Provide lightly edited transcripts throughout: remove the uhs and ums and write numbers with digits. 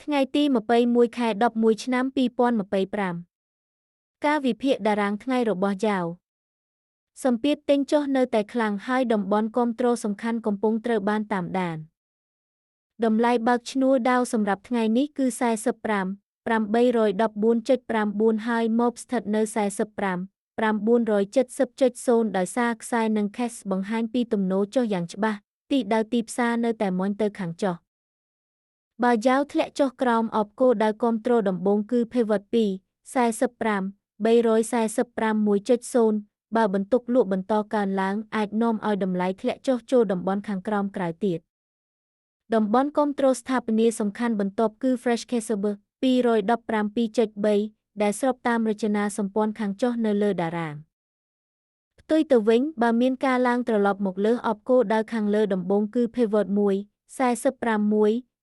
ថ្ងៃទី21ខែ11ឆ្នាំ2025ការវិភាគតារាងថ្ងៃរបស់យ៉ាវសម្ពាធទិញចុះនៅតែខ្លាំងហើយតំបន់គាំទ្រសំខាន់កំពុងត្រូវបានតាមដានតម្លៃបើកឈ្នួលដាវសម្រាប់ថ្ងៃនេះគឺ45,814.94 ហើយមកស្ថិតនៅ45,970.0 ដោយសារខ្សែនិង CAC បង្ហាញពីទំនោរចុះយ៉ាងច្បាស់ទិសដៅទីផ្សារនៅតែមាញទៅខាងចុះបើយ៉ាវធ្លាក់ចុះក្រោមអបគោលដៅគាំទ្រដំបូងគឺ Pivot 2 45,345.1.0 បើបន្ទុកលក់បន្តកើនឡើងអាចនាំឲ្យតម្លៃធ្លាក់ចុះចូលតំបន់ខាងក្រោមក្រោយទៀតតំបន់គាំទ្រស្ថាបនាសំខាន់បន្ទាប់គឺ Fresh Cassable 217.3 ដែលស្របតាមរចនាសម្ព័ន្ធខាងចុះនៅលើតារាងផ្ទុយទៅវិញបើមានការឡើងត្រឡប់មកលើអបគោលដៅខាងលើដំបូងគឺ Pivot 1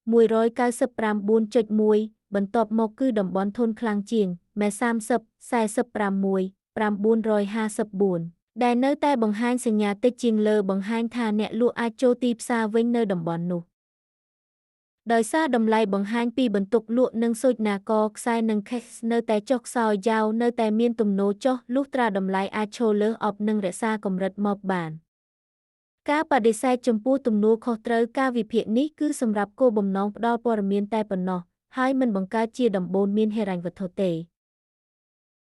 45,199.1 បន្ទាប់មកគឺតំបន់ធន់ខ្លាំងជាង មេ30 45,954 ដែលនៅតែបង្ហាញសញ្ញាតិចជាងលើបង្ហាញថាអ្នកលក់អាចចូលទីផ្សារវិញនៅតំបន់នោះដោយសារតម្លៃបង្ហាញពីបន្ទុកលក់និងសូចនាករខ្សែនិង CAC នៅតែចុះខ្សោយយ៉ាវនៅតែមានទំនោរចុះលុះត្រាតម្លៃអាចឈរលើសអបនិងរក្សាកម្រិតមកបានការបដិសេធចំពោះទំនួលខុសត្រូវការវិភាគនេះគឺសម្រាប់គោលបំណងផ្ដល់ព័ត៌មានតែប៉ុណ្ណោះហើយមិនបង្កើតជាដំបូន្មានហិរញ្ញវត្ថុទេ